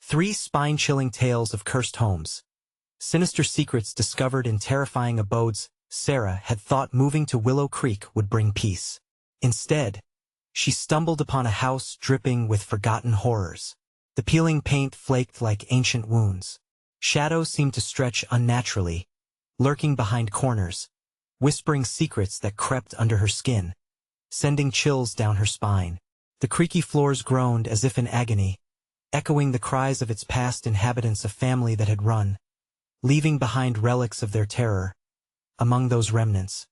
3 spine-chilling tales of cursed homes. Sinister secrets discovered in terrifying abodes. Sarah had thought moving to Willow Creek would bring peace. Instead, she stumbled upon a house dripping with forgotten horrors. The peeling paint flaked like ancient wounds. Shadows seemed to stretch unnaturally, lurking behind corners, whispering secrets that crept under her skin, sending chills down her spine. The creaky floors groaned as if in agony, echoing the cries of its past inhabitants, a family that had run, leaving behind relics of their terror. Among those remnants,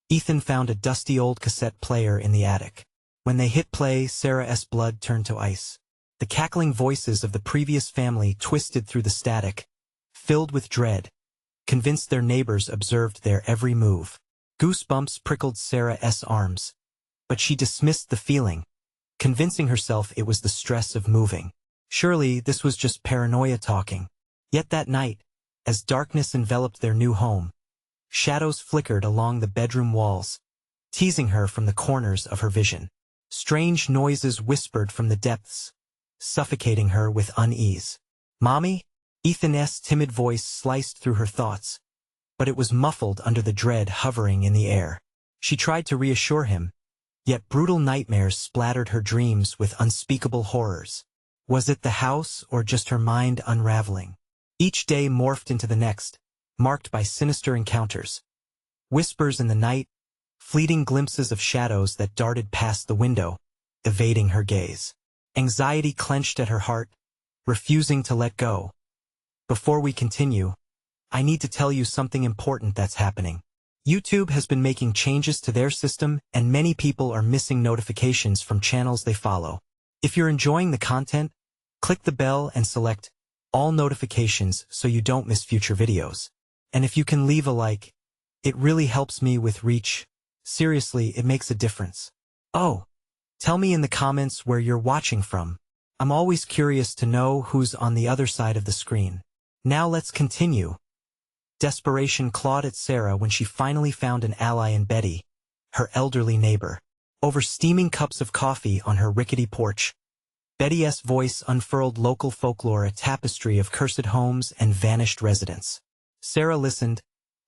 Ethan found a dusty old cassette player in the attic. When they hit play, Sarah's blood turned to ice. The cackling voices of the previous family twisted through the static, filled with dread, convinced their neighbors observed their every move. Goosebumps prickled Sarah's arms, but she dismissed the feeling, convincing herself it was the stress of moving. Surely this was just paranoia talking. Yet that night, as darkness enveloped their new home, shadows flickered along the bedroom walls, teasing her from the corners of her vision. Strange noises whispered from the depths, suffocating her with unease. "Mommy?" Ethan's timid voice sliced through her thoughts, but it was muffled under the dread hovering in the air. She tried to reassure him, yet brutal nightmares splattered her dreams with unspeakable horrors. Was it the house or just her mind unraveling? Each day morphed into the next, marked by sinister encounters. Whispers in the night, fleeting glimpses of shadows that darted past the window, evading her gaze. Anxiety clenched at her heart, refusing to let go. Before we continue, I need to tell you something important that's happening. YouTube has been making changes to their system, and many people are missing notifications from channels they follow. If you're enjoying the content, click the bell and select all notifications so you don't miss future videos. And if you can leave a like, it really helps me with reach. Seriously, it makes a difference. Oh, tell me in the comments where you're watching from. I'm always curious to know who's on the other side of the screen. Now let's continue. Desperation clawed at Sarah when she finally found an ally in Betty, her elderly neighbor. Over steaming cups of coffee on her rickety porch, Betty's voice unfurled local folklore, a tapestry of cursed homes and vanished residents. Sarah listened,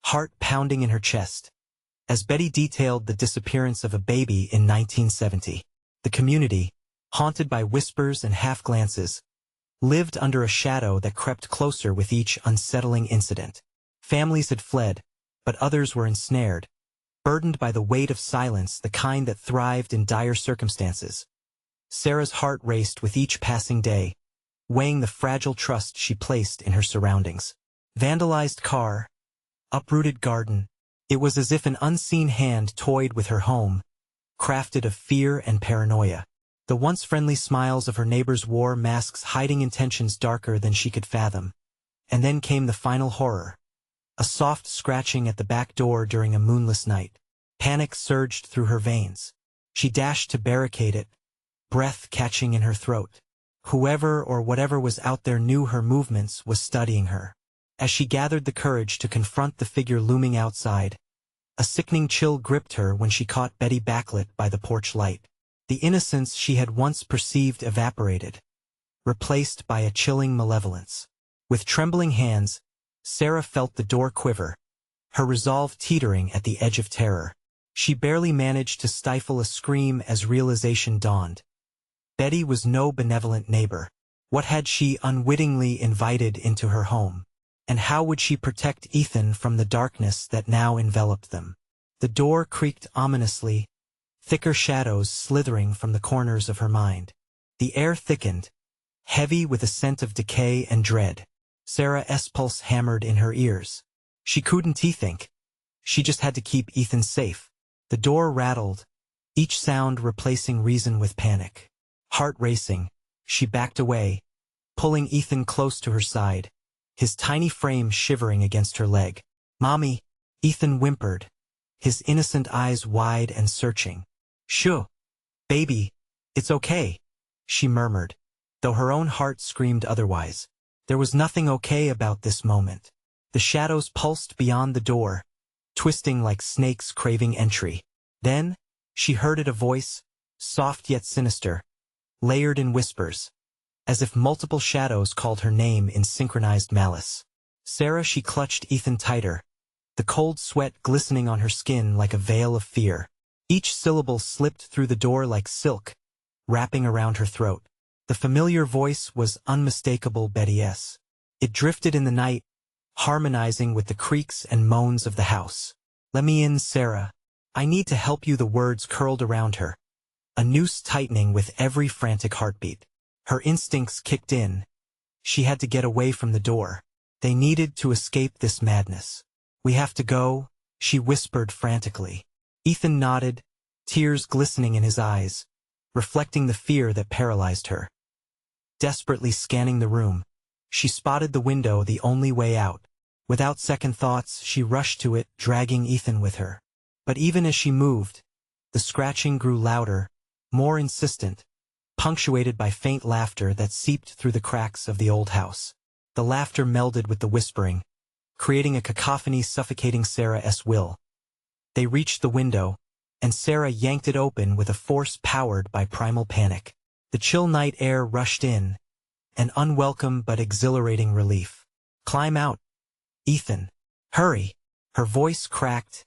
heart pounding in her chest, as Betty detailed the disappearance of a baby in 1970. The community, haunted by whispers and half-glances, lived under a shadow that crept closer with each unsettling incident. Families had fled, but others were ensnared, burdened by the weight of silence, the kind that thrived in dire circumstances. Sarah's heart raced with each passing day, weighing the fragile trust she placed in her surroundings. Vandalized car, uprooted garden, it was as if an unseen hand toyed with her home, crafted of fear and paranoia. The once friendly smiles of her neighbors wore masks hiding intentions darker than she could fathom. And then came the final horror. A soft scratching at the back door during a moonless night. Panic surged through her veins. She dashed to barricade it, breath catching in her throat. Whoever or whatever was out there knew her movements, was studying her. As she gathered the courage to confront the figure looming outside, a sickening chill gripped her when she caught Betty backlit by the porch light. The innocence she had once perceived evaporated, replaced by a chilling malevolence. With trembling hands, Sarah felt the door quiver, her resolve teetering at the edge of terror. She barely managed to stifle a scream as realization dawned. Betty was no benevolent neighbor. What had she unwittingly invited into her home? And how would she protect Ethan from the darkness that now enveloped them? The door creaked ominously, thicker shadows slithering from the corners of her mind. The air thickened, heavy with a scent of decay and dread. Sarah's pulse hammered in her ears. She couldn't think. She just had to keep Ethan safe. The door rattled, each sound replacing reason with panic. Heart racing, she backed away, pulling Ethan close to her side, his tiny frame shivering against her leg. "Mommy," Ethan whimpered, his innocent eyes wide and searching. "Shoo, baby, it's okay," she murmured, though her own heart screamed otherwise. There was nothing okay about this moment. The shadows pulsed beyond the door, twisting like snakes craving entry. Then, she heard it, a voice, soft yet sinister, layered in whispers. as if multiple shadows called her name in synchronized malice. Sarah, she clutched Ethan tighter, the cold sweat glistening on her skin like a veil of fear. Each syllable slipped through the door like silk, wrapping around her throat. The familiar voice was unmistakable Betty's. It drifted in the night, harmonizing with the creaks and moans of the house. "Let me in, Sarah. I need to help you." The words curled around her, a noose tightening with every frantic heartbeat. Her instincts kicked in. She had to get away from the door. They needed to escape this madness. "We have to go," she whispered frantically. Ethan nodded, tears glistening in his eyes, reflecting the fear that paralyzed her. Desperately scanning the room, she spotted the window, the only way out. Without second thoughts, she rushed to it, dragging Ethan with her. But even as she moved, the scratching grew louder, more insistent, punctuated by faint laughter that seeped through the cracks of the old house. The laughter melded with the whispering, creating a cacophony suffocating Sarah's will. They reached the window, and Sarah yanked it open with a force powered by primal panic. The chill night air rushed in, an unwelcome but exhilarating relief. "Climb out, Ethan. Hurry!" Her voice cracked,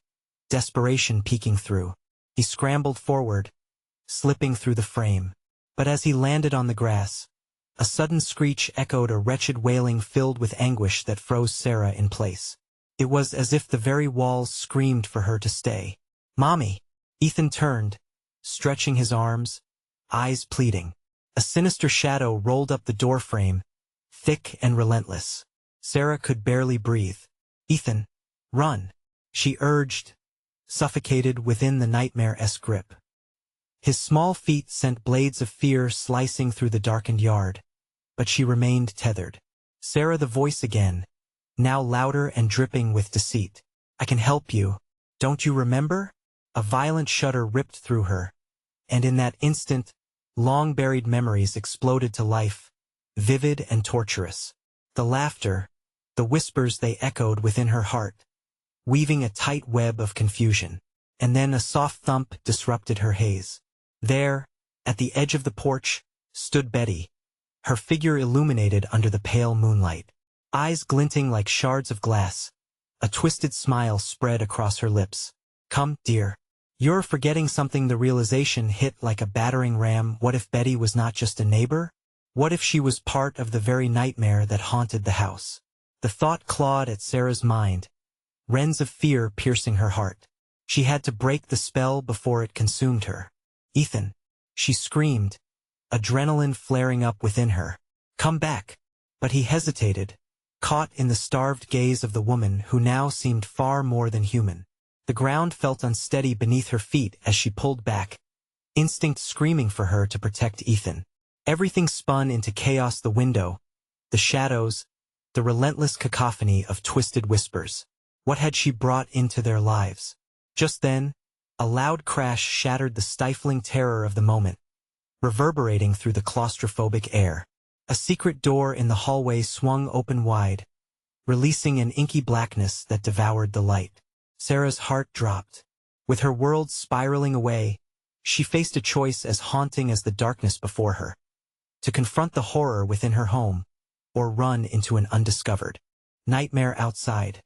desperation peeking through. He scrambled forward, slipping through the frame. But as he landed on the grass, a sudden screech echoed, a wretched wailing filled with anguish that froze Sarah in place. It was as if the very walls screamed for her to stay. "Mommy!" Ethan turned, stretching his arms, eyes pleading. A sinister shadow rolled up the doorframe, thick and relentless. Sarah could barely breathe. "Ethan, run!" she urged, suffocated within the nightmare-esque grip. His small feet sent blades of fear slicing through the darkened yard, but she remained tethered. Sarah, the voice again, now louder and dripping with deceit. "I can help you. Don't you remember?" A violent shudder ripped through her, and in that instant, long-buried memories exploded to life, vivid and torturous. The laughter, the whispers, they echoed within her heart, weaving a tight web of confusion. And then a soft thump disrupted her haze. There, at the edge of the porch, stood Betty, her figure illuminated under the pale moonlight. Eyes glinting like shards of glass, a twisted smile spread across her lips. "Come, dear. You're forgetting something." The realization hit like a battering ram. What if Betty was not just a neighbor? What if she was part of the very nightmare that haunted the house? The thought clawed at Sarah's mind, wrens of fear piercing her heart. She had to break the spell before it consumed her. "Ethan!" she screamed, adrenaline flaring up within her. "Come back!" But he hesitated, caught in the starved gaze of the woman who now seemed far more than human. The ground felt unsteady beneath her feet as she pulled back, instinct screaming for her to protect Ethan. Everything spun into chaos: the window, the shadows, the relentless cacophony of twisted whispers. What had she brought into their lives? Just then, a loud crash shattered the stifling terror of the moment, reverberating through the claustrophobic air. A secret door in the hallway swung open wide, releasing an inky blackness that devoured the light. Sarah's heart dropped. With her world spiraling away, she faced a choice as haunting as the darkness before her: to confront the horror within her home, or run into an undiscovered nightmare outside.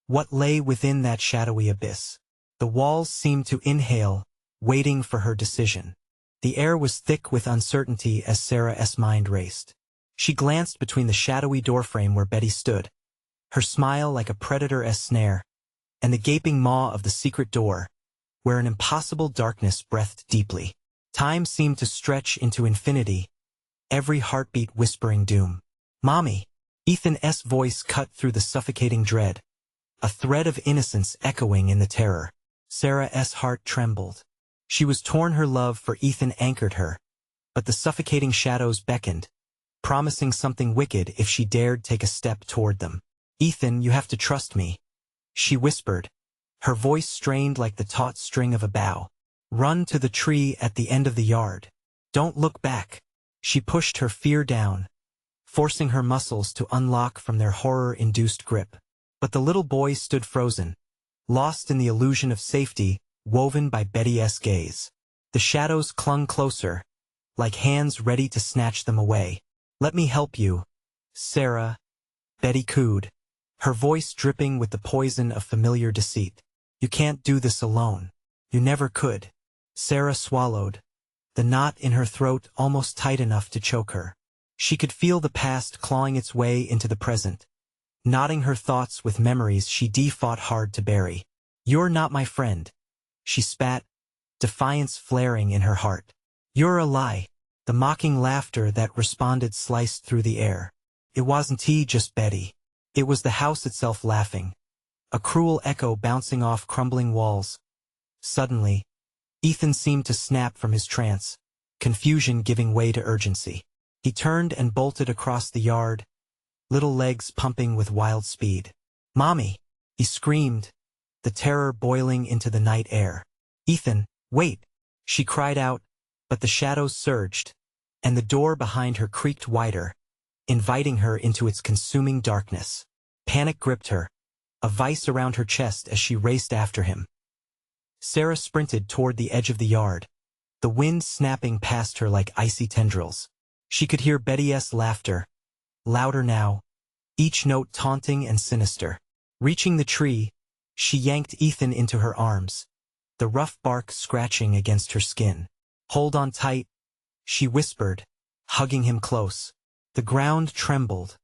What lay within that shadowy abyss? The walls seemed to inhale, waiting for her decision. The air was thick with uncertainty as Sarah's mind raced. She glanced between the shadowy doorframe where Betty stood, her smile like a predator's snare, and the gaping maw of the secret door, where an impossible darkness breathed deeply. Time seemed to stretch into infinity, every heartbeat whispering doom. "Mommy!" Ethan's voice cut through the suffocating dread, a thread of innocence echoing in the terror. Sarah's heart trembled. She was torn. Her love for Ethan anchored her, but the suffocating shadows beckoned, promising something wicked if she dared take a step toward them. "Ethan, you have to trust me," she whispered, her voice strained like the taut string of a bow. "Run to the tree at the end of the yard. Don't look back." She pushed her fear down, forcing her muscles to unlock from their horror-induced grip. But the little boy stood frozen, lost in the illusion of safety woven by Betty's gaze. The shadows clung closer, like hands ready to snatch them away. Let me help you, Sarah, Betty cooed, her voice dripping with the poison of familiar deceit. You can't do this alone. You never could. Sarah swallowed, the knot in her throat almost tight enough to choke her. She could feel the past clawing its way into the present, knotting her thoughts with memories she fought hard to bury. You're not my friend, she spat, defiance flaring in her heart. You're a lie. The mocking laughter that responded sliced through the air. It wasn't just Betty. It was the house itself laughing, a cruel echo bouncing off crumbling walls. Suddenly, Ethan seemed to snap from his trance, confusion giving way to urgency. He turned and bolted across the yard, little legs pumping with wild speed. "Mommy!" he screamed, the terror boiling into the night air. "Ethan, wait!" she cried out, but the shadows surged, and the door behind her creaked wider, inviting her into its consuming darkness. Panic gripped her, a vice around her chest as she raced after him. Sarah sprinted toward the edge of the yard, the wind snapping past her like icy tendrils. She could hear Betty's laughter, louder now, each note taunting and sinister. Reaching the tree, she yanked Ethan into her arms, the rough bark scratching against her skin. "Hold on tight," she whispered, hugging him close. The ground trembled,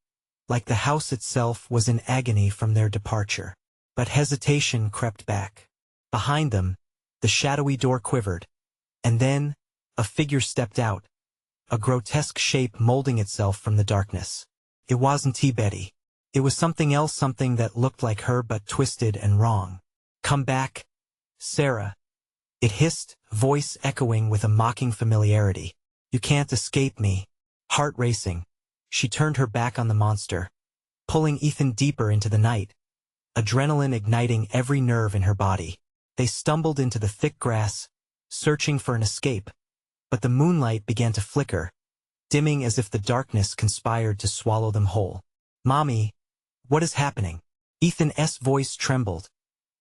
like the house itself was in agony from their departure. But hesitation crept back. Behind them, the shadowy door quivered, and then, a figure stepped out, a grotesque shape molding itself from the darkness. It wasn't Betty. It was something else, something that looked like her but twisted and wrong. "Come back, Sarah," it hissed, voice echoing with a mocking familiarity. "You can't escape me." Heart racing, she turned her back on the monster, pulling Ethan deeper into the night, adrenaline igniting every nerve in her body. They stumbled into the thick grass, searching for an escape, but the moonlight began to flicker, dimming as if the darkness conspired to swallow them whole. "Mommy, what is happening?" Ethan's voice trembled,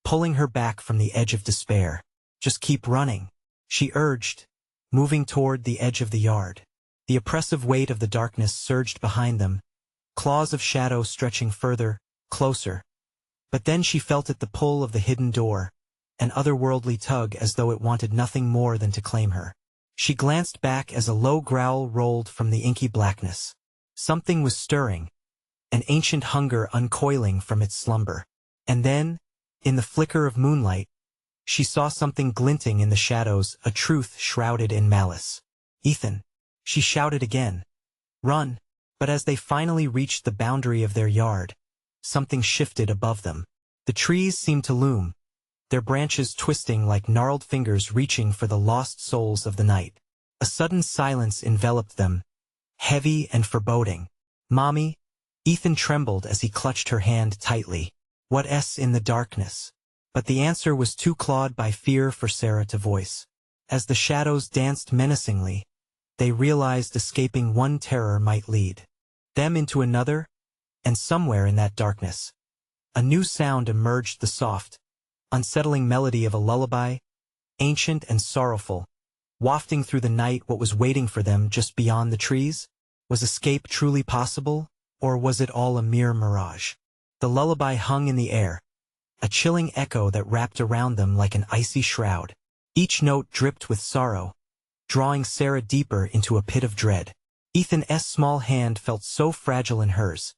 pulling her back from the edge of despair. "Just keep running," she urged, moving toward the edge of the yard. The oppressive weight of the darkness surged behind them, claws of shadow stretching further, closer. But then she felt it, the pull of the hidden door, an otherworldly tug as though it wanted nothing more than to claim her. She glanced back as a low growl rolled from the inky blackness. Something was stirring, an ancient hunger uncoiling from its slumber. And then, in the flicker of moonlight, she saw something glinting in the shadows, a truth shrouded in malice. "Ethan!" she shouted again. "Run!" But as they finally reached the boundary of their yard, something shifted above them. The trees seemed to loom, their branches twisting like gnarled fingers reaching for the lost souls of the night. A sudden silence enveloped them, heavy and foreboding. "Mommy?" Ethan trembled as he clutched her hand tightly. "What's in the darkness?" But the answer was too clawed by fear for Sarah to voice. As the shadows danced menacingly, they realized escaping one terror might lead them into another, and somewhere in that darkness, a new sound emerged, the soft, unsettling melody of a lullaby, ancient and sorrowful, wafting through the night. What was waiting for them just beyond the trees? Was escape truly possible, or was it all a mere mirage? The lullaby hung in the air, a chilling echo that wrapped around them like an icy shroud. Each note dripped with sorrow, drawing Sarah deeper into a pit of dread. Ethan's small hand felt so fragile in hers,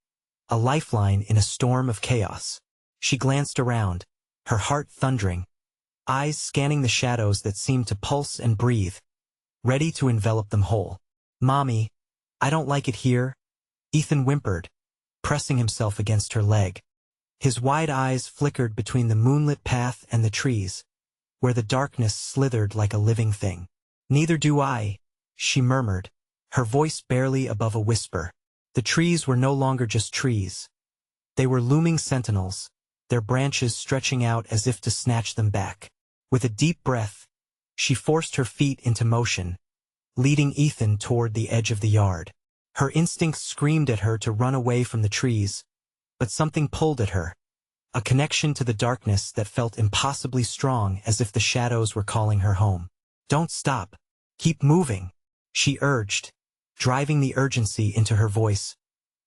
a lifeline in a storm of chaos. She glanced around, her heart thundering, eyes scanning the shadows that seemed to pulse and breathe, ready to envelop them whole. "Mommy, I don't like it here," Ethan whimpered, pressing himself against her leg. His wide eyes flickered between the moonlit path and the trees, where the darkness slithered like a living thing. "Neither do I," she murmured, her voice barely above a whisper. The trees were no longer just trees. They were looming sentinels, their branches stretching out as if to snatch them back. With a deep breath, she forced her feet into motion, leading Ethan toward the edge of the yard. Her instincts screamed at her to run away from the trees, but something pulled at her, a connection to the darkness that felt impossibly strong, as if the shadows were calling her home. "Don't stop. Keep moving," she urged, driving the urgency into her voice,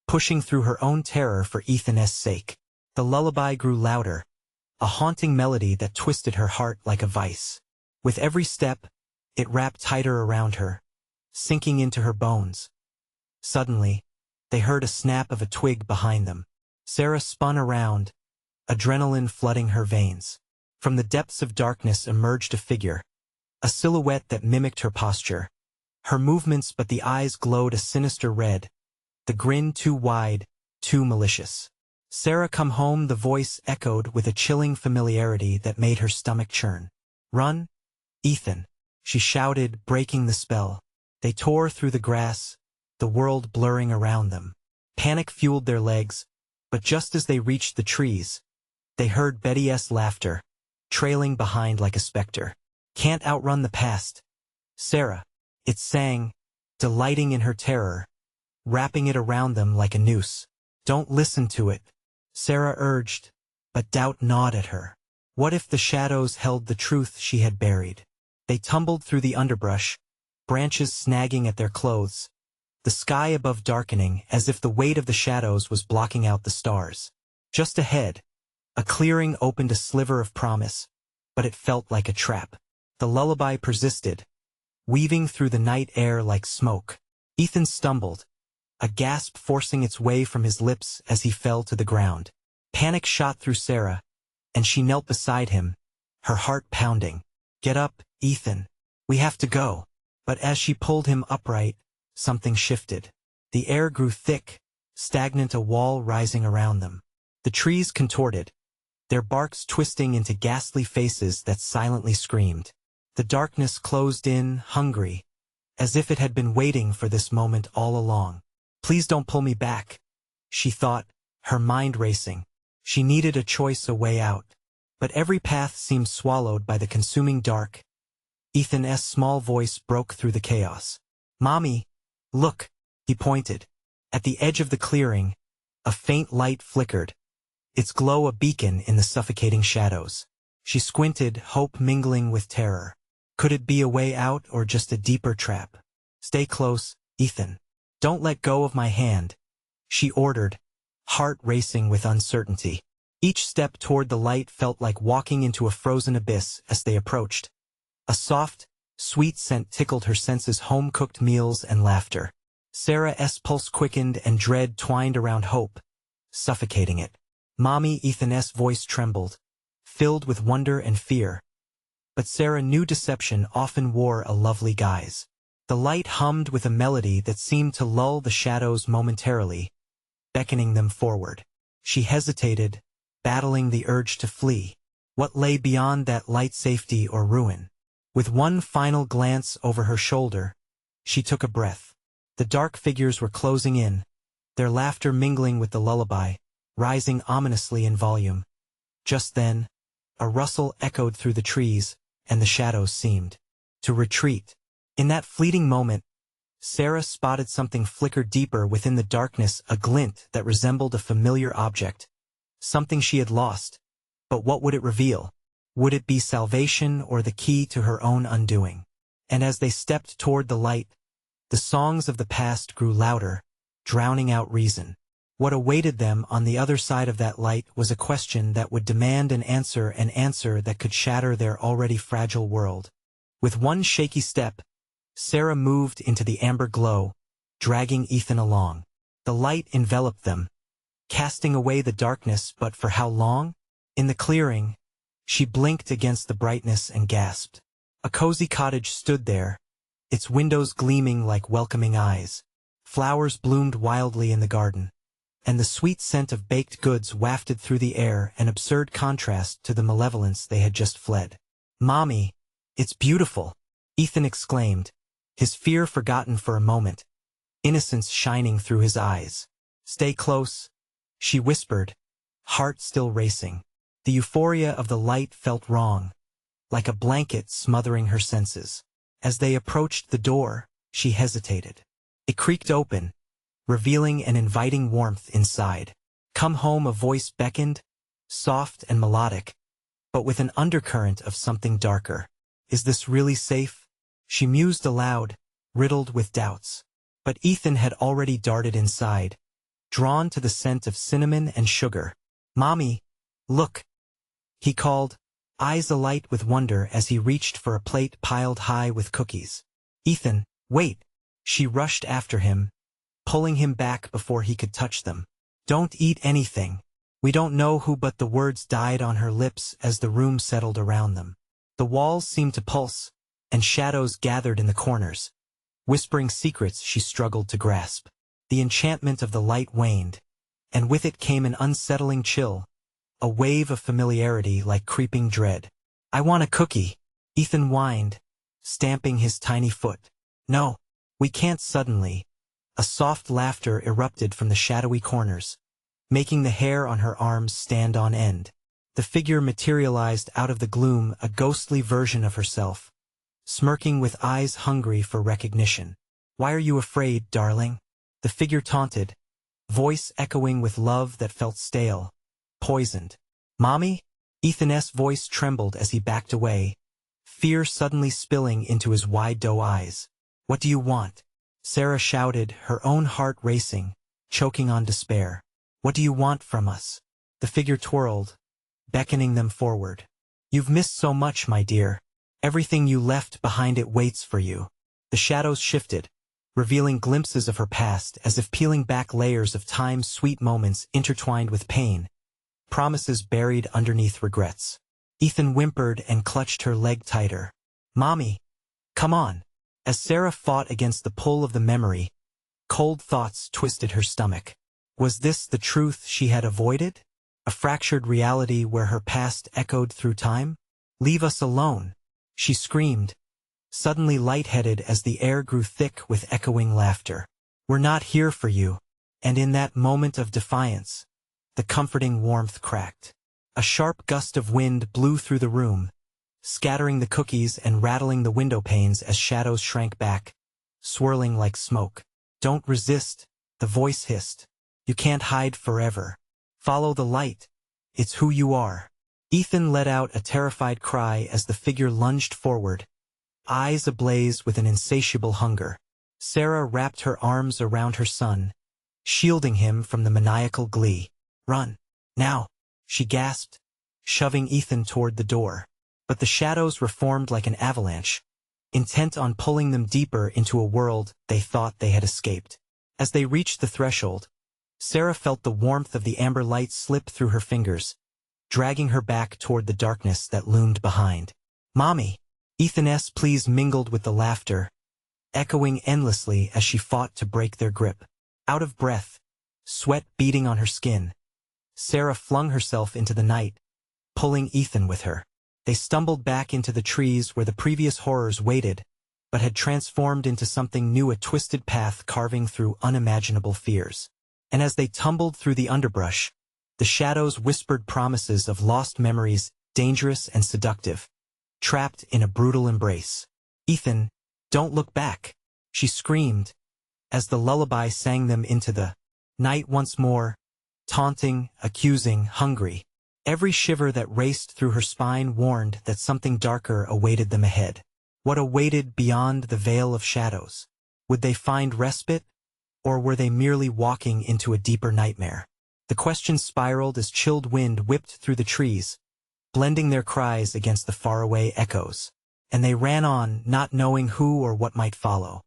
pushing through her own terror for Ethan's sake. The lullaby grew louder, a haunting melody that twisted her heart like a vice. With every step, it wrapped tighter around her, sinking into her bones. Suddenly, they heard a snap of a twig behind them. Sarah spun around, adrenaline flooding her veins. From the depths of darkness emerged a figure, a silhouette that mimicked her posture. Her movements, but the eyes glowed a sinister red, the grin too wide, too malicious. "Sarah, come home," the voice echoed with a chilling familiarity that made her stomach churn. "Run, Ethan," she shouted, breaking the spell. They tore through the grass, the world blurring around them. Panic fueled their legs, but just as they reached the trees, they heard Betty's laughter, trailing behind like a specter. "Can't outrun the past, Sarah," it sang, delighting in her terror, wrapping it around them like a noose. "Don't listen to it," Sarah urged, but doubt gnawed at her. What if the shadows held the truth she had buried? They tumbled through the underbrush, branches snagging at their clothes, the sky above darkening as if the weight of the shadows was blocking out the stars. Just ahead, a clearing opened a sliver of promise, but it felt like a trap. The lullaby persisted, weaving through the night air like smoke. Ethan stumbled, a gasp forcing its way from his lips as he fell to the ground. Panic shot through Sarah, and she knelt beside him, her heart pounding. "Get up, Ethan. We have to go." But as she pulled him upright, something shifted. The air grew thick, stagnant, a wall rising around them. The trees contorted, their barks twisting into ghastly faces that silently screamed. The darkness closed in, hungry, as if it had been waiting for this moment all along. "Please don't pull me back," she thought, her mind racing. She needed a choice, a way out. But every path seemed swallowed by the consuming dark. Ethan's small voice broke through the chaos. "Mommy, look," he pointed. At the edge of the clearing, a faint light flickered, its glow a beacon in the suffocating shadows. She squinted, hope mingling with terror. Could it be a way out or just a deeper trap? "Stay close, Ethan. Don't let go of my hand," she ordered, heart racing with uncertainty. Each step toward the light felt like walking into a frozen abyss as they approached. A soft, sweet scent tickled her senses, home-cooked meals and laughter. Sarah's pulse quickened and dread twined around hope, suffocating it. "Mommy," Ethan's voice trembled, filled with wonder and fear. But Sarah knew deception often wore a lovely guise. The light hummed with a melody that seemed to lull the shadows momentarily, beckoning them forward. She hesitated, battling the urge to flee. What lay beyond that light, safety or ruin? With one final glance over her shoulder, she took a breath. The dark figures were closing in, their laughter mingling with the lullaby, rising ominously in volume. Just then, a rustle echoed through the trees, and the shadows seemed to retreat. In that fleeting moment, Sarah spotted something flicker deeper within the darkness, a glint that resembled a familiar object. Something she had lost. But what would it reveal? Would it be salvation or the key to her own undoing? And as they stepped toward the light, the songs of the past grew louder, drowning out reason. What awaited them on the other side of that light was a question that would demand an answer that could shatter their already fragile world. With one shaky step, Sarah moved into the amber glow, dragging Ethan along. The light enveloped them, casting away the darkness, but for how long? In the clearing, she blinked against the brightness and gasped. A cozy cottage stood there, its windows gleaming like welcoming eyes. Flowers bloomed wildly in the garden, and the sweet scent of baked goods wafted through the air, an absurd contrast to the malevolence they had just fled. "Mommy, it's beautiful," Ethan exclaimed, his fear forgotten for a moment, innocence shining through his eyes. "Stay close," she whispered, heart still racing. The euphoria of the light felt wrong, like a blanket smothering her senses. As they approached the door, she hesitated. It creaked open, revealing an inviting warmth inside. "Come home," a voice beckoned, soft and melodic, but with an undercurrent of something darker. "Is this really safe?" She mused aloud, riddled with doubts. But Ethan had already darted inside, drawn to the scent of cinnamon and sugar. "Mommy, look," he called, eyes alight with wonder as he reached for a plate piled high with cookies. "Ethan, wait!" She rushed after him, pulling him back before he could touch them. "Don't eat anything. We don't know who," but the words died on her lips as the room settled around them. The walls seemed to pulse, and shadows gathered in the corners, whispering secrets she struggled to grasp. The enchantment of the light waned, and with it came an unsettling chill, a wave of familiarity like creeping dread. "I want a cookie," Ethan whined, stamping his tiny foot. "No, we can't." Suddenly, a soft laughter erupted from the shadowy corners, making the hair on her arms stand on end. The figure materialized out of the gloom, a ghostly version of herself, smirking with eyes hungry for recognition. "Why are you afraid, darling?" the figure taunted, voice echoing with love that felt stale, poisoned. "Mommy?" Ethan's voice trembled as he backed away, fear suddenly spilling into his wide doe eyes. "What do you want?" Sarah shouted, her own heart racing, choking on despair. "What do you want from us?" The figure twirled, beckoning them forward. "You've missed so much, my dear. Everything you left behind, it waits for you." The shadows shifted, revealing glimpses of her past, as if peeling back layers of time's sweet moments intertwined with pain, promises buried underneath regrets. Ethan whimpered and clutched her leg tighter. "Mommy, come on." As Sarah fought against the pull of the memory, cold thoughts twisted her stomach. Was this the truth she had avoided? A fractured reality where her past echoed through time? "Leave us alone," she screamed, suddenly lightheaded as the air grew thick with echoing laughter. "We're not here for you." And in that moment of defiance, the comforting warmth cracked. A sharp gust of wind blew through the room, scattering the cookies and rattling the window panes as shadows shrank back, swirling like smoke. "Don't resist," the voice hissed. "You can't hide forever. Follow the light. It's who you are." Ethan let out a terrified cry as the figure lunged forward, eyes ablaze with an insatiable hunger. Sarah wrapped her arms around her son, shielding him from the maniacal glee. "Run, now," she gasped, shoving Ethan toward the door. But the shadows reformed like an avalanche, intent on pulling them deeper into a world they thought they had escaped. As they reached the threshold, Sarah felt the warmth of the amber light slip through her fingers, dragging her back toward the darkness that loomed behind. "Mommy!" Ethan's pleas mingled with the laughter, echoing endlessly as she fought to break their grip. Out of breath, sweat beading on her skin, Sarah flung herself into the night, pulling Ethan with her. They stumbled back into the trees where the previous horrors waited, but had transformed into something new, a twisted path carving through unimaginable fears. And as they tumbled through the underbrush, the shadows whispered promises of lost memories, dangerous and seductive, trapped in a brutal embrace. "Ethan, don't look back," she screamed, as the lullaby sang them into the night once more, taunting, accusing, hungry. Every shiver that raced through her spine warned that something darker awaited them ahead. What awaited beyond the veil of shadows? Would they find respite, or were they merely walking into a deeper nightmare? The question spiraled as chilled wind whipped through the trees, blending their cries against the faraway echoes. And they ran on, not knowing who or what might follow.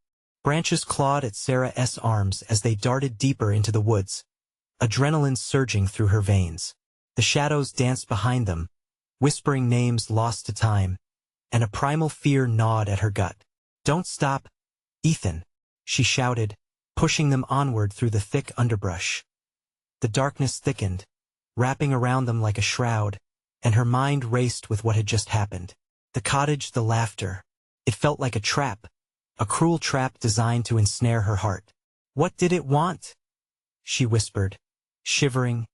Branches clawed at Sarah's arms as they darted deeper into the woods, adrenaline surging through her veins. The shadows danced behind them, whispering names lost to time, and a primal fear gnawed at her gut. "Don't stop, Ethan," she shouted, pushing them onward through the thick underbrush. The darkness thickened, wrapping around them like a shroud, and her mind raced with what had just happened. The cottage, the laughter. It felt like a trap, a cruel trap designed to ensnare her heart. "What did it want?" she whispered, shivering.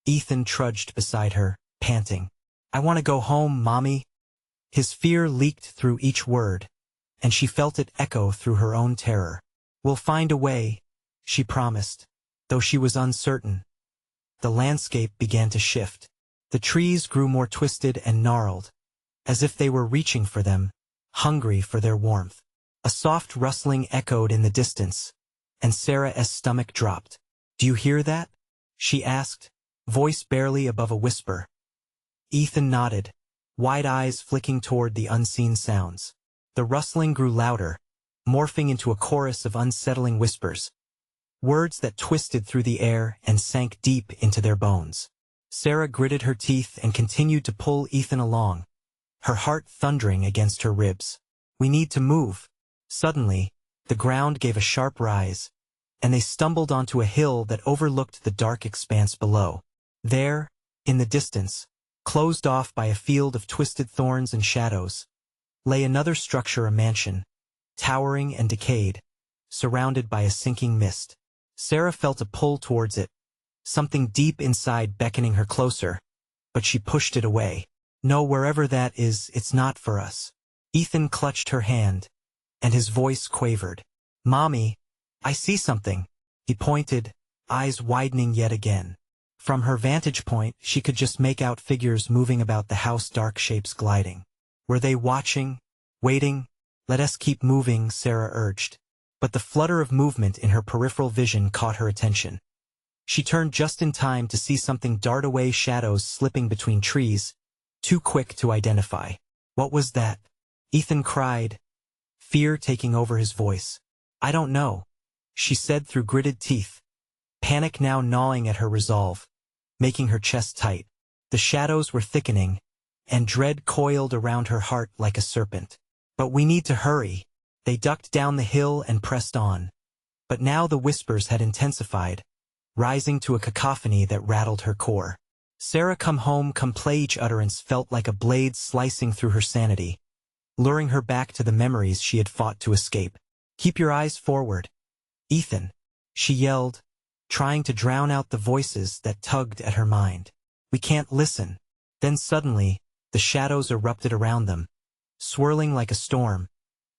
Ethan trudged beside her, panting. "I want to go home, Mommy." His fear leaked through each word, and she felt it echo through her own terror. "We'll find a way," she promised, though she was uncertain. The landscape began to shift. The trees grew more twisted and gnarled, as if they were reaching for them, hungry for their warmth. A soft rustling echoed in the distance, and Sarah's stomach dropped. "Do you hear that?" she asked, voice barely above a whisper. Ethan nodded, wide eyes flicking toward the unseen sounds. The rustling grew louder, morphing into a chorus of unsettling whispers, words that twisted through the air and sank deep into their bones. Sarah gritted her teeth and continued to pull Ethan along, her heart thundering against her ribs. "We need to move." Suddenly, the ground gave a sharp rise, and they stumbled onto a hill that overlooked the dark expanse below. There, in the distance, closed off by a field of twisted thorns and shadows, lay another structure, a mansion, towering and decayed, surrounded by a sinking mist. Sarah felt a pull towards it, something deep inside beckoning her closer, but she pushed it away. "No, wherever that is, it's not for us." Ethan clutched her hand, and his voice quavered. "Mommy, I see something." He pointed, eyes widening yet again. From her vantage point, she could just make out figures moving about the house, dark shapes gliding. Were they watching? Waiting? "Let us keep moving," Sarah urged. But the flutter of movement in her peripheral vision caught her attention. She turned just in time to see something dart away, shadows slipping between trees, too quick to identify. "What was that?" Ethan cried, fear taking over his voice. "I don't know," she said through gritted teeth, panic now gnawing at her resolve, making her chest tight. The shadows were thickening, and dread coiled around her heart like a serpent. "But we need to hurry." They ducked down the hill and pressed on. But now the whispers had intensified, rising to a cacophony that rattled her core. "Sarah, come home, come play." Each utterance felt like a blade slicing through her sanity, luring her back to the memories she had fought to escape. "Keep your eyes forward, Ethan," she yelled, trying to drown out the voices that tugged at her mind. "We can't listen." Then suddenly, the shadows erupted around them, swirling like a storm,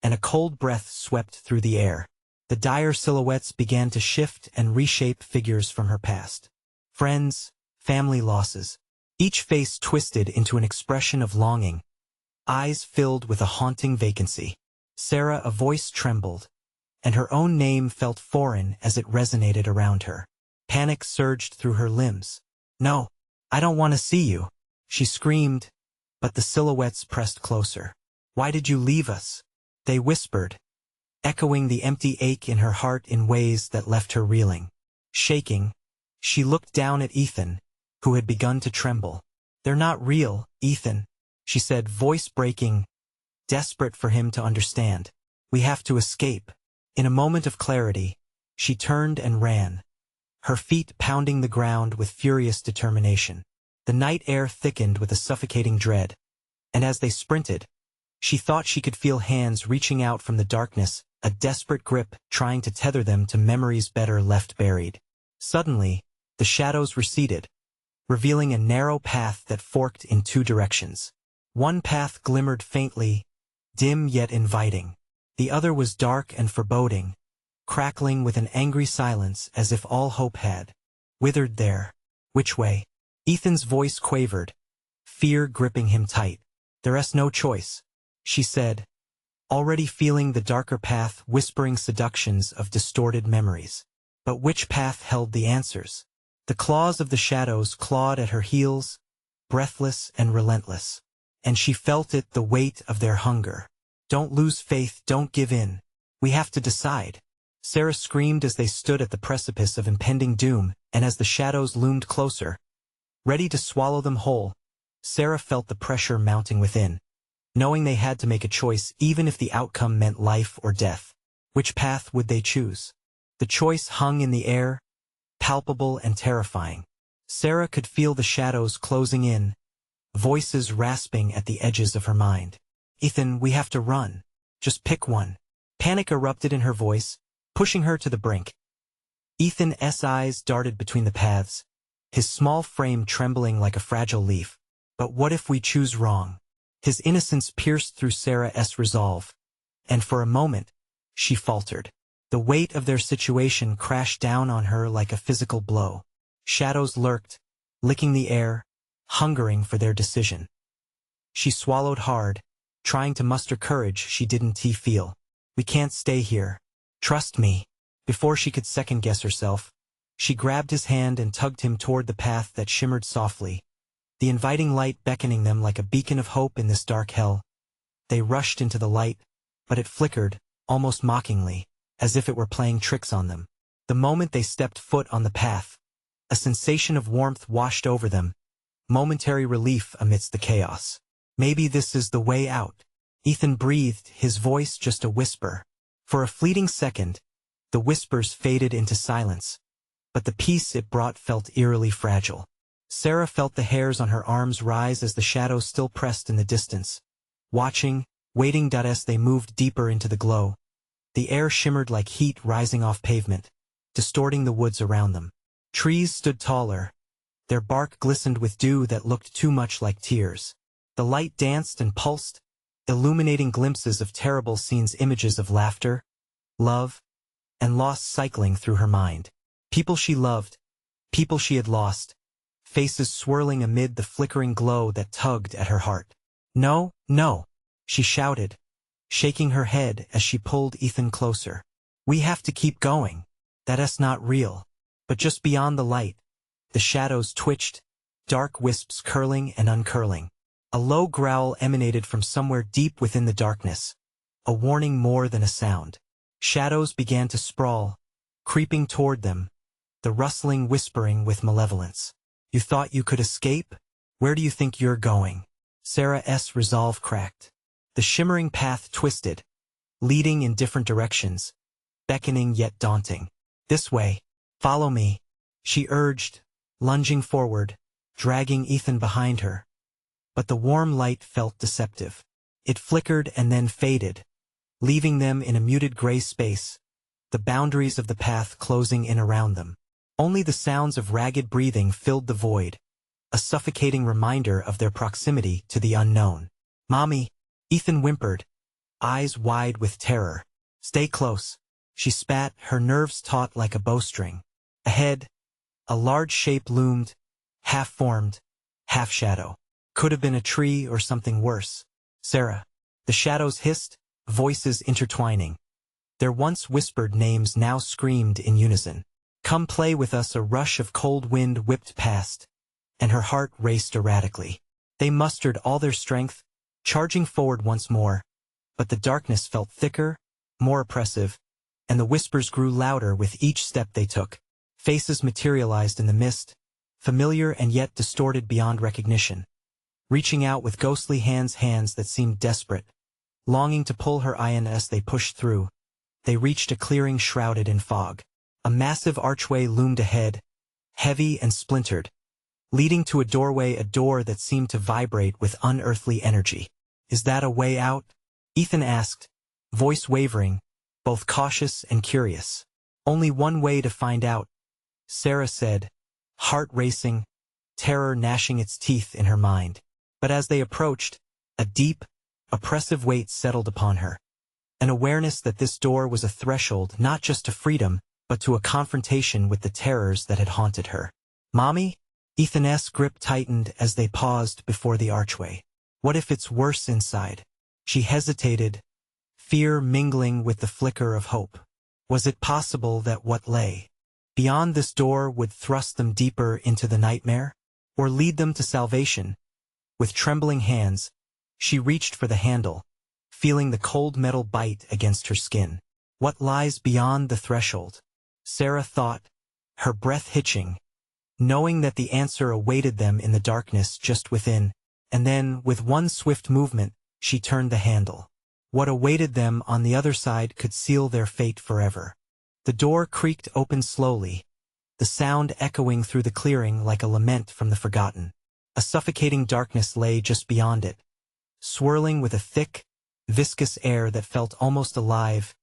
and a cold breath swept through the air. The dire silhouettes began to shift and reshape figures from her past. Friends, family losses. Each face twisted into an expression of longing, eyes filled with a haunting vacancy. Sarah, a voice trembled, and her own name felt foreign as it resonated around her. Panic surged through her limbs. "No, I don't want to see you," she screamed, but the silhouettes pressed closer. "Why did you leave us?" they whispered, echoing the empty ache in her heart in ways that left her reeling. Shaking, she looked down at Ethan, who had begun to tremble. "They're not real, Ethan," she said, voice breaking, desperate for him to understand. "We have to escape." In a moment of clarity, she turned and ran, her feet pounding the ground with furious determination. The night air thickened with a suffocating dread, and as they sprinted, she thought she could feel hands reaching out from the darkness, a desperate grip trying to tether them to memories better left buried. Suddenly, the shadows receded, revealing a narrow path that forked in two directions. One path glimmered faintly, dim yet inviting. The other was dark and foreboding, crackling with an angry silence as if all hope had withered there. "Which way?" Ethan's voice quavered, fear gripping him tight. "There's no choice," she said, already feeling the darker path whispering seductions of distorted memories. But which path held the answers? The claws of the shadows clawed at her heels, breathless and relentless. And she felt it, the weight of their hunger. "Don't lose faith, don't give in. We have to decide," Sarah screamed as they stood at the precipice of impending doom, and as the shadows loomed closer, ready to swallow them whole, Sarah felt the pressure mounting within, knowing they had to make a choice even if the outcome meant life or death. Which path would they choose? The choice hung in the air, palpable and terrifying. Sarah could feel the shadows closing in, voices rasping at the edges of her mind. "Ethan, we have to run. Just pick one." Panic erupted in her voice, pushing her to the brink. Ethan's eyes darted between the paths, his small frame trembling like a fragile leaf. "But what if we choose wrong?" His innocence pierced through Sarah's resolve, and for a moment, she faltered. The weight of their situation crashed down on her like a physical blow. Shadows lurked, licking the air, hungering for their decision. She swallowed hard, trying to muster courage she didn't feel. "We can't stay here. Trust me." Before she could second-guess herself, she grabbed his hand and tugged him toward the path that shimmered softly, the inviting light beckoning them like a beacon of hope in this dark hell. They rushed into the light, but it flickered, almost mockingly, as if it were playing tricks on them. The moment they stepped foot on the path, a sensation of warmth washed over them, momentary relief amidst the chaos. Maybe this is the way out, Ethan breathed, his voice just a whisper. For a fleeting second, the whispers faded into silence, but the peace it brought felt eerily fragile. Sarah felt the hairs on her arms rise as the shadows still pressed in the distance. Watching, waiting as they moved deeper into the glow. The air shimmered like heat rising off pavement, distorting the woods around them. Trees stood taller. Their bark glistened with dew that looked too much like tears. The light danced and pulsed, illuminating glimpses of terrible scenes, images of laughter, love, and loss cycling through her mind. People she loved, people she had lost, faces swirling amid the flickering glow that tugged at her heart. No, no, she shouted, shaking her head as she pulled Ethan closer. We have to keep going. That's not real. But just beyond the light, the shadows twitched, dark wisps curling and uncurling. A low growl emanated from somewhere deep within the darkness, a warning more than a sound. Shadows began to sprawl, creeping toward them, the rustling whispering with malevolence. You thought you could escape? Where do you think you're going? Sarah's resolve cracked. The shimmering path twisted, leading in different directions, beckoning yet daunting. This way. Follow me, she urged, lunging forward, dragging Ethan behind her. But the warm light felt deceptive. It flickered and then faded, leaving them in a muted gray space, the boundaries of the path closing in around them. Only the sounds of ragged breathing filled the void, a suffocating reminder of their proximity to the unknown. Mommy, Ethan whimpered, eyes wide with terror. Stay close, she spat, her nerves taut like a bowstring. Ahead, a large shape loomed, half-formed, half-shadow. Could have been a tree or something worse. Sarah. The shadows hissed, voices intertwining. Their once whispered names now screamed in unison. Come play with us. A rush of cold wind whipped past, and her heart raced erratically. They mustered all their strength, charging forward once more, but the darkness felt thicker, more oppressive, and the whispers grew louder with each step they took. Faces materialized in the mist, familiar and yet distorted beyond recognition. Reaching out with ghostly hands that seemed desperate, longing to pull her in as they pushed through. They reached a clearing shrouded in fog. A massive archway loomed ahead, heavy and splintered, leading to a door that seemed to vibrate with unearthly energy. Is that a way out? Ethan asked, voice wavering, both cautious and curious. Only one way to find out, Sarah said, heart racing, terror gnashing its teeth in her mind. But as they approached, a deep, oppressive weight settled upon her. An awareness that this door was a threshold not just to freedom, but to a confrontation with the terrors that had haunted her. Mommy? Ethan's grip tightened as they paused before the archway. What if it's worse inside? She hesitated, fear mingling with the flicker of hope. Was it possible that what lay beyond this door would thrust them deeper into the nightmare, or lead them to salvation? With trembling hands, she reached for the handle, feeling the cold metal bite against her skin. What lies beyond the threshold? Sarah thought, her breath hitching, knowing that the answer awaited them in the darkness just within, and then, with one swift movement, she turned the handle. What awaited them on the other side could seal their fate forever. The door creaked open slowly, the sound echoing through the clearing like a lament from the forgotten. A suffocating darkness lay just beyond it, swirling with a thick, viscous air that felt almost alive,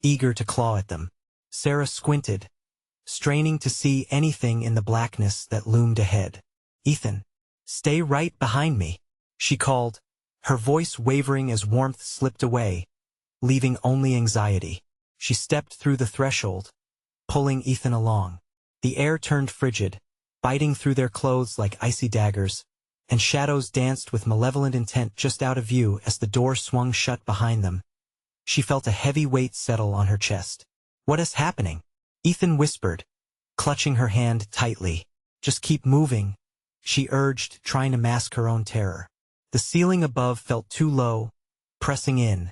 eager to claw at them. Sarah squinted, straining to see anything in the blackness that loomed ahead. Ethan, stay right behind me, she called, her voice wavering as warmth slipped away, leaving only anxiety. She stepped through the threshold, pulling Ethan along. The air turned frigid, biting through their clothes like icy daggers, and shadows danced with malevolent intent just out of view as the door swung shut behind them. She felt a heavy weight settle on her chest. What is happening? Ethan whispered, clutching her hand tightly. Just keep moving, she urged, trying to mask her own terror. The ceiling above felt too low, pressing in,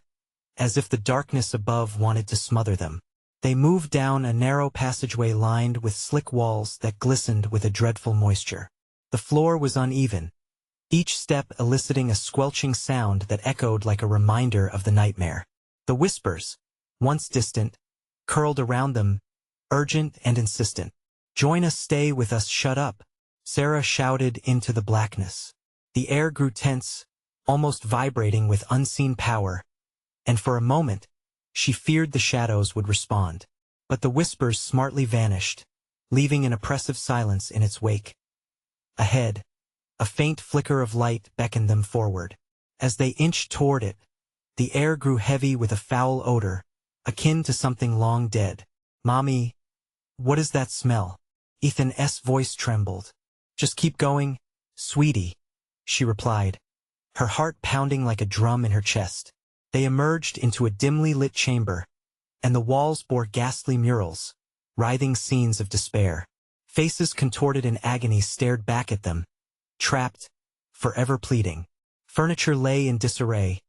as if the darkness above wanted to smother them. They moved down a narrow passageway lined with slick walls that glistened with a dreadful moisture. The floor was uneven, each step eliciting a squelching sound that echoed like a reminder of the nightmare. The whispers, once distant, curled around them, urgent and insistent. "Join us, stay with us, shut up," Sarah shouted into the blackness. The air grew tense, almost vibrating with unseen power, and for a moment, she feared the shadows would respond. But the whispers smartly vanished, leaving an oppressive silence in its wake. Ahead, a faint flicker of light beckoned them forward. As they inched toward it, the air grew heavy with a foul odor, akin to something long dead. "Mommy, what is that smell?" Ethan's voice trembled. "Just keep going, sweetie," she replied, her heart pounding like a drum in her chest. They emerged into a dimly lit chamber, and the walls bore ghastly murals, writhing scenes of despair. Faces contorted in agony stared back at them, trapped, forever pleading. Furniture lay in disarray,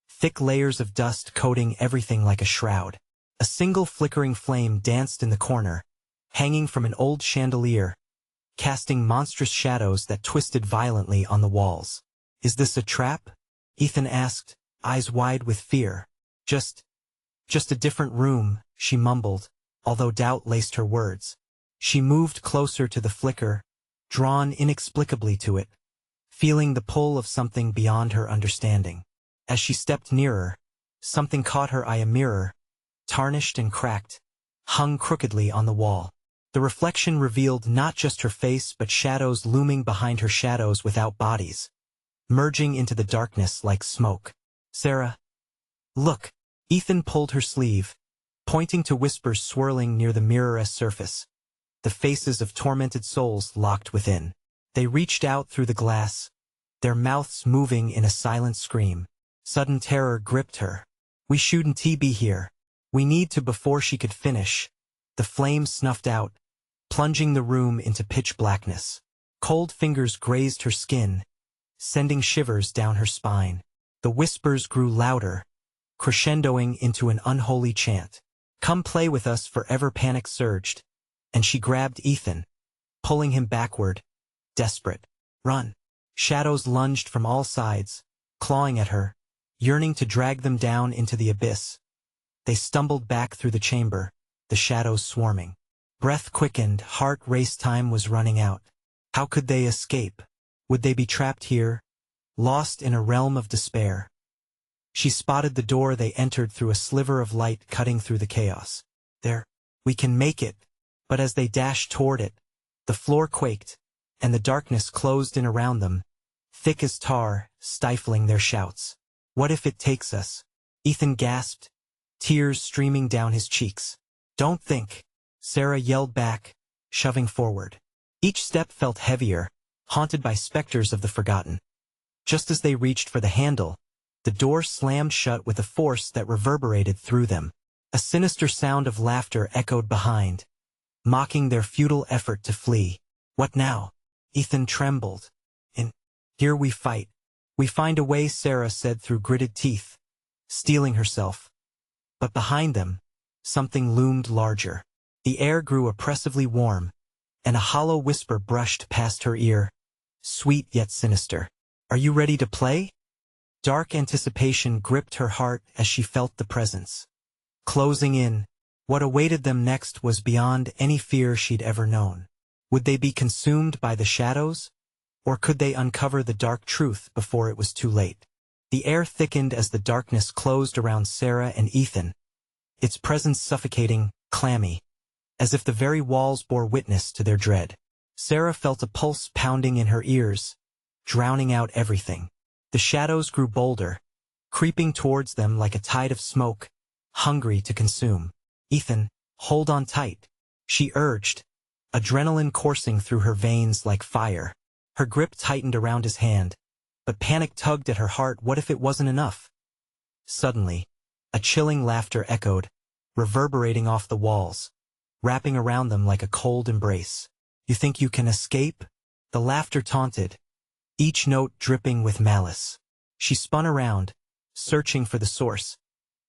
thick layers of dust coating everything like a shroud. A single flickering flame danced in the corner, hanging from an old chandelier, casting monstrous shadows that twisted violently on the walls. "Is this a trap?" Ethan asked, eyes wide with fear. Just a different room," she mumbled, although doubt laced her words. She moved closer to the flicker, drawn inexplicably to it, feeling the pull of something beyond her understanding. As she stepped nearer, something caught her eye. A mirror, tarnished and cracked, hung crookedly on the wall. The reflection revealed not just her face but shadows looming behind her, shadows without bodies, merging into the darkness like smoke. "Sarah, look." Ethan pulled her sleeve, pointing to whispers swirling near the mirror's surface. The faces of tormented souls locked within. They reached out through the glass, their mouths moving in a silent scream. Sudden terror gripped her. "We shouldn't be here. We need to." Before she could finish, the flame snuffed out, plunging the room into pitch blackness. Cold fingers grazed her skin, sending shivers down her spine. The whispers grew louder, crescendoing into an unholy chant. "Come play with us forever." Panic surged, and she grabbed Ethan, pulling him backward, desperate. "Run!" Shadows lunged from all sides, clawing at her, yearning to drag them down into the abyss. They stumbled back through the chamber, the shadows swarming. Breath quickened, heart raced. Time was running out. How could they escape? Would they be trapped here, lost in a realm of despair? She spotted the door they entered through, a sliver of light cutting through the chaos. "There, we can make it." But as they dashed toward it, the floor quaked, and the darkness closed in around them, thick as tar, stifling their shouts. "What if it takes us?" Ethan gasped, tears streaming down his cheeks. "Don't think," Sarah yelled back, shoving forward. Each step felt heavier, haunted by specters of the forgotten. Just as they reached for the handle, the door slammed shut with a force that reverberated through them. A sinister sound of laughter echoed behind, mocking their futile effort to flee. "What now?" Ethan trembled. "In here we fight. We find a way," Sarah said through gritted teeth, steeling herself. But behind them, something loomed larger. The air grew oppressively warm, and a hollow whisper brushed past her ear, sweet yet sinister. "Are you ready to play?" Dark anticipation gripped her heart as she felt the presence closing in. What awaited them next was beyond any fear she'd ever known. Would they be consumed by the shadows? Or could they uncover the dark truth before it was too late? The air thickened as the darkness closed around Sarah and Ethan, its presence suffocating, clammy, as if the very walls bore witness to their dread. Sarah felt a pulse pounding in her ears, drowning out everything. The shadows grew bolder, creeping towards them like a tide of smoke, hungry to consume. "Ethan, hold on tight," she urged, adrenaline coursing through her veins like fire. Her grip tightened around his hand, but panic tugged at her heart. What if it wasn't enough? Suddenly, a chilling laughter echoed, reverberating off the walls. wrapping around them like a cold embrace. "You think you can escape?" The laughter taunted, each note dripping with malice. She spun around, searching for the source,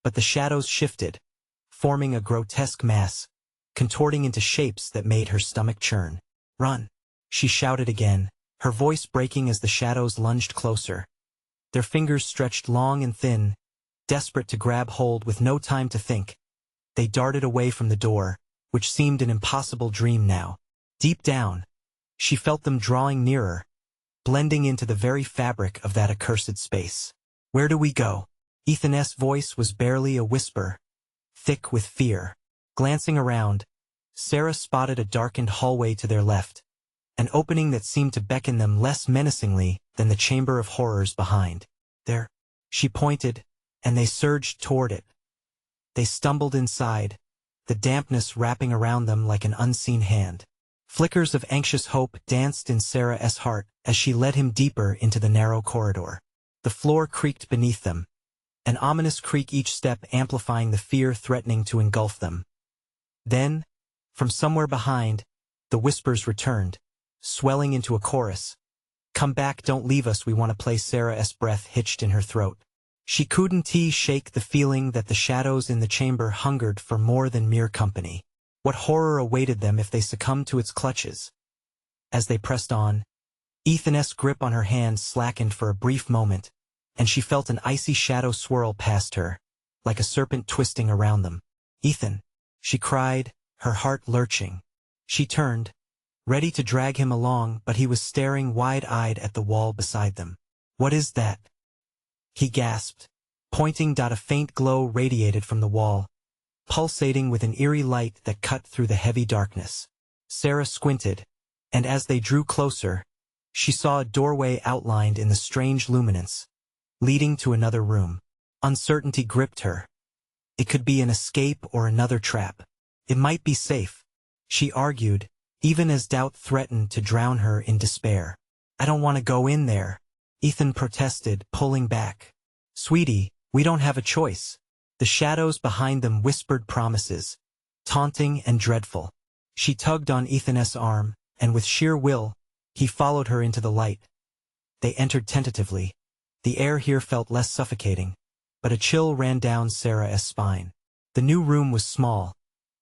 but the shadows shifted, forming a grotesque mass, contorting into shapes that made her stomach churn. "Run!" she shouted again, her voice breaking as the shadows lunged closer. Their fingers stretched long and thin, desperate to grab hold with no time to think. They darted away from the door, which seemed an impossible dream now. Deep down, she felt them drawing nearer, blending into the very fabric of that accursed space. "Where do we go?" Ethan's voice was barely a whisper, thick with fear. Glancing around, Sarah spotted a darkened hallway to their left, an opening that seemed to beckon them less menacingly than the chamber of horrors behind. "There," she pointed, and they surged toward it. They stumbled inside, the dampness wrapping around them like an unseen hand. Flickers of anxious hope danced in Sarah's heart as she led him deeper into the narrow corridor. The floor creaked beneath them, an ominous creak each step amplifying the fear threatening to engulf them. Then, from somewhere behind, the whispers returned, swelling into a chorus. "Come back, don't leave us, we want to play." Sarah's breath hitched in her throat. She couldn't shake the feeling that the shadows in the chamber hungered for more than mere company. What horror awaited them if they succumbed to its clutches? As they pressed on, Ethan's grip on her hand slackened for a brief moment, and she felt an icy shadow swirl past her, like a serpent twisting around them. "Ethan!" she cried, her heart lurching. She turned, ready to drag him along, but he was staring wide-eyed at the wall beside them. "What is that?" he gasped, pointing. A faint glow radiated from the wall, pulsating with an eerie light that cut through the heavy darkness. Sarah squinted, and as they drew closer, she saw a doorway outlined in the strange luminance, leading to another room. Uncertainty gripped her. It could be an escape or another trap. It might be safe, she argued, even as doubt threatened to drown her in despair. "I don't want to go in there," Ethan protested, pulling back. "Sweetie, we don't have a choice." The shadows behind them whispered promises, taunting and dreadful. She tugged on Ethan's arm, and with sheer will, he followed her into the light. They entered tentatively. The air here felt less suffocating, but a chill ran down Sarah's spine. The new room was small,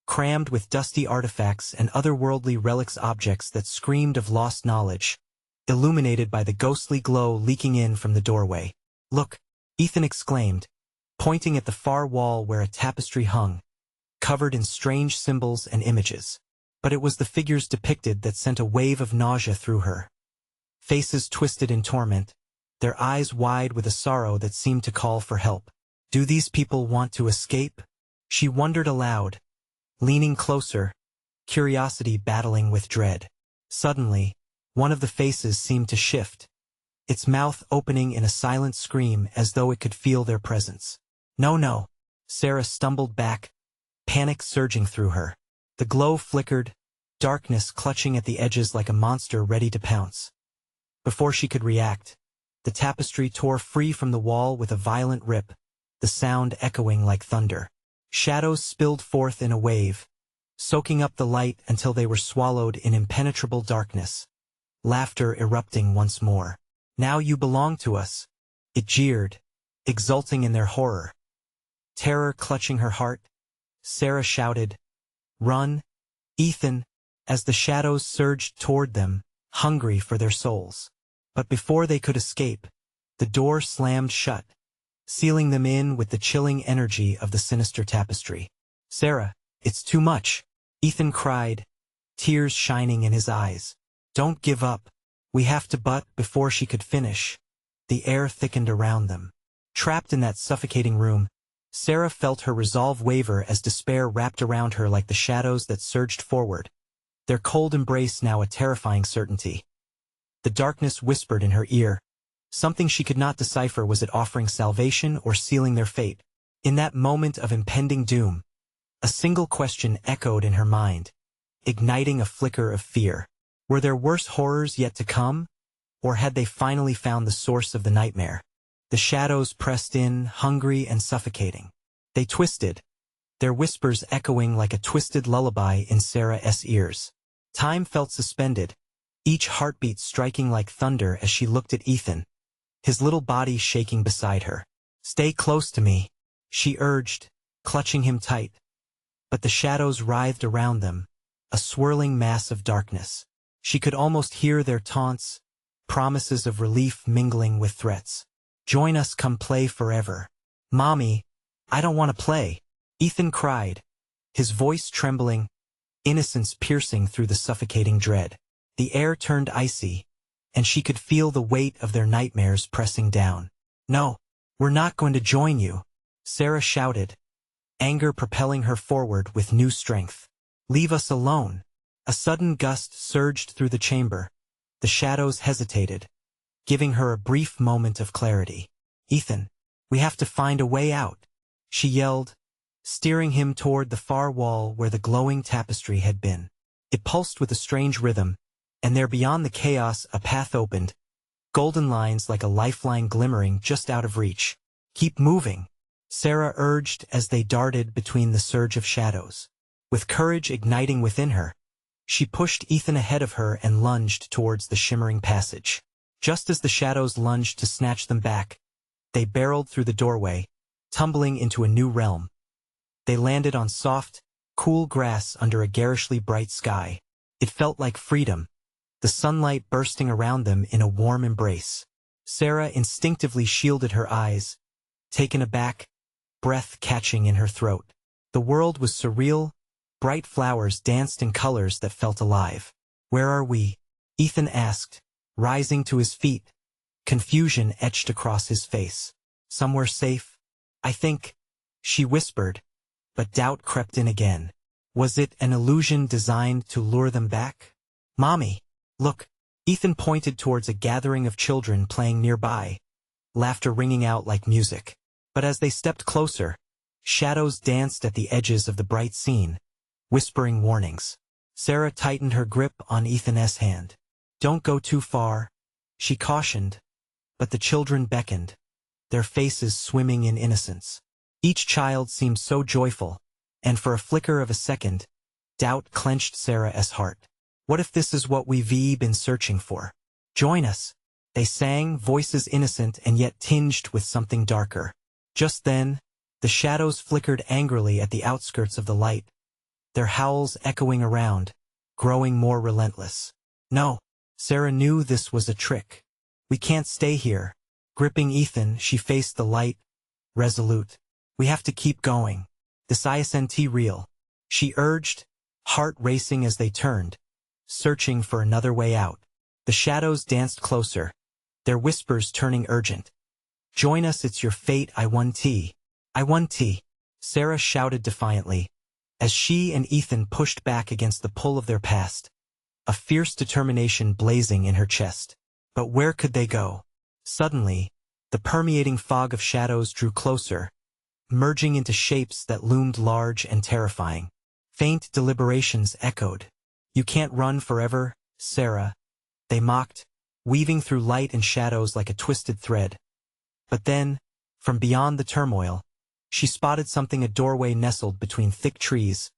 crammed with dusty artifacts and otherworldly relics, objects that screamed of lost knowledge, illuminated by the ghostly glow leaking in from the doorway. "Look!" Ethan exclaimed, pointing at the far wall where a tapestry hung, covered in strange symbols and images. But it was the figures depicted that sent a wave of nausea through her. Faces twisted in torment, their eyes wide with a sorrow that seemed to call for help. "Do these people want to escape?" she wondered aloud, leaning closer, curiosity battling with dread. Suddenly, one of the faces seemed to shift, its mouth opening in a silent scream as though it could feel their presence. "No, no!" Sarah stumbled back, panic surging through her. The glow flickered, darkness clutching at the edges like a monster ready to pounce. Before she could react, the tapestry tore free from the wall with a violent rip, the sound echoing like thunder. Shadows spilled forth in a wave, soaking up the light until they were swallowed in impenetrable darkness. Laughter erupting once more. "Now you belong to us," it jeered, exulting in their horror. Terror clutching her heart, Sarah shouted, "Run, Ethan," as the shadows surged toward them, hungry for their souls. But before they could escape, the door slammed shut, sealing them in with the chilling energy of the sinister tapestry. "Sarah, it's too much," Ethan cried, tears shining in his eyes. "Don't give up. We have to." But before she could finish, the air thickened around them. Trapped in that suffocating room, Sarah felt her resolve waver as despair wrapped around her like the shadows that surged forward, their cold embrace now a terrifying certainty. The darkness whispered in her ear. Something she could not decipher. Was it offering salvation or sealing their fate? In that moment of impending doom, a single question echoed in her mind, igniting a flicker of fear. Were there worse horrors yet to come? Or had they finally found the source of the nightmare? The shadows pressed in, hungry and suffocating. They twisted, their whispers echoing like a twisted lullaby in Sarah's ears. Time felt suspended, each heartbeat striking like thunder as she looked at Ethan, his little body shaking beside her. "Stay close to me," she urged, clutching him tight. But the shadows writhed around them, a swirling mass of darkness. She could almost hear their taunts, promises of relief mingling with threats. "Join us, come play forever." "Mommy, I don't want to play," Ethan cried, his voice trembling, innocence piercing through the suffocating dread. The air turned icy, and she could feel the weight of their nightmares pressing down. "No, we're not going to join you," Sarah shouted, anger propelling her forward with new strength. "Leave us alone." A sudden gust surged through the chamber. The shadows hesitated, giving her a brief moment of clarity. "Ethan, we have to find a way out," she yelled, steering him toward the far wall where the glowing tapestry had been. It pulsed with a strange rhythm, and there beyond the chaos a path opened, golden lines like a lifeline glimmering just out of reach. "Keep moving," Sarah urged as they darted between the surge of shadows. With courage igniting within her, she pushed Ethan ahead of her and lunged towards the shimmering passage. Just as the shadows lunged to snatch them back, they barreled through the doorway, tumbling into a new realm. They landed on soft, cool grass under a garishly bright sky. It felt like freedom, the sunlight bursting around them in a warm embrace. Sarah instinctively shielded her eyes, taken aback, breath catching in her throat. The world was surreal, bright flowers danced in colors that felt alive. "Where are we?" Ethan asked, rising to his feet, confusion etched across his face. "Somewhere safe, I think," she whispered, but doubt crept in again. Was it an illusion designed to lure them back? "Mommy, look." Ethan pointed towards a gathering of children playing nearby, laughter ringing out like music. But as they stepped closer, shadows danced at the edges of the bright scene, whispering warnings. Sarah tightened her grip on Ethan's hand. "Don't go too far," she cautioned, but the children beckoned, their faces swimming in innocence. Each child seemed so joyful, and for a flicker of a second, doubt clenched Sarah's heart. What if this is what we've been searching for? "Join us," they sang, voices innocent and yet tinged with something darker. Just then, the shadows flickered angrily at the outskirts of the light, their howls echoing around, growing more relentless. "No," Sarah knew this was a trick. "We can't stay here." Gripping Ethan, she faced the light, resolute. "We have to keep going. This isn't real," she urged, heart racing as they turned, searching for another way out. The shadows danced closer, their whispers turning urgent. "Join us, it's your fate, I won tea." "I won tea," Sarah shouted defiantly, as she and Ethan pushed back against the pull of their past, a fierce determination blazing in her chest. But where could they go? Suddenly, the permeating fog of shadows drew closer, merging into shapes that loomed large and terrifying. Faint deliberations echoed. "You can't run forever, Sarah," they mocked, weaving through light and shadows like a twisted thread. But then, from beyond the turmoil, she spotted something, a doorway nestled between thick trees,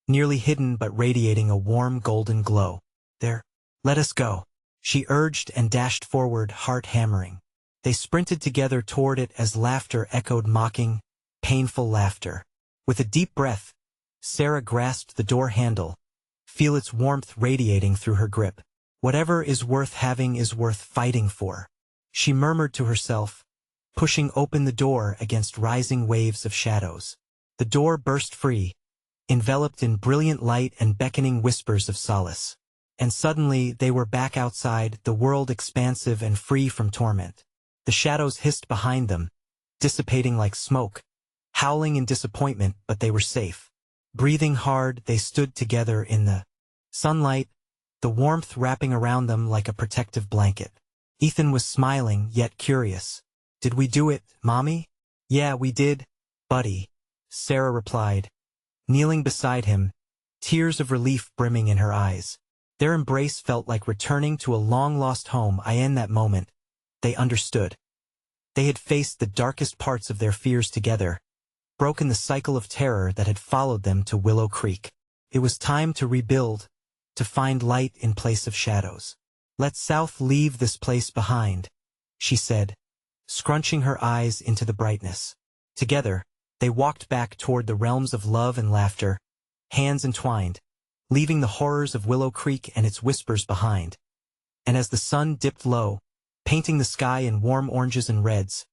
nearly hidden but radiating a warm golden glow. "There, let us go," she urged and dashed forward, heart hammering. They sprinted together toward it as laughter echoed, mocking, painful laughter. With a deep breath, Sarah grasped the door handle, feel its warmth radiating through her grip. "Whatever is worth having is worth fighting for," she murmured to herself, pushing open the door against rising waves of shadows. The door burst free, enveloped in brilliant light and beckoning whispers of solace. And suddenly they were back outside, the world expansive and free from torment. The shadows hissed behind them, dissipating like smoke, howling in disappointment, but they were safe. Breathing hard, they stood together in the sunlight, the warmth wrapping around them like a protective blanket. Ethan was smiling, yet curious. "Did we do it, Mommy?" "Yeah, we did, buddy," Sarah replied, kneeling beside him, tears of relief brimming in her eyes. Their embrace felt like returning to a long-lost home. In that moment, they understood. They had faced the darkest parts of their fears together, broken the cycle of terror that had followed them to Willow Creek. It was time to rebuild, to find light in place of shadows. "Let South leave this place behind," she said, scrunching her eyes into the brightness. Together, they walked back toward the realms of love and laughter, hands entwined, leaving the horrors of Willow Creek and its whispers behind. And as the sun dipped low, painting the sky in warm oranges and reds,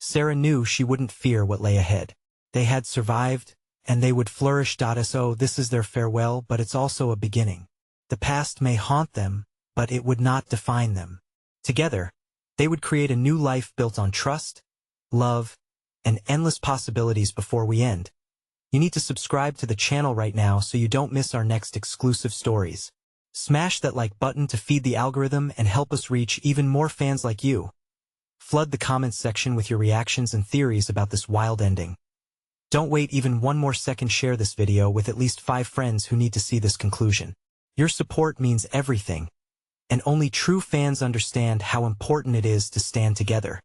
Sarah knew she wouldn't fear what lay ahead. They had survived, and they would flourish. So this is their farewell, but it's also a beginning. The past may haunt them, but it would not define them. Together, they would create a new life built on trust, love, and endless possibilities. Before we end, you need to subscribe to the channel right now so you don't miss our next exclusive stories. Smash that like button to feed the algorithm and help us reach even more fans like you. Flood the comments section with your reactions and theories about this wild ending. Don't wait even one more second. Share this video with at least 5 friends who need to see this conclusion. Your support means everything, and only true fans understand how important it is to stand together.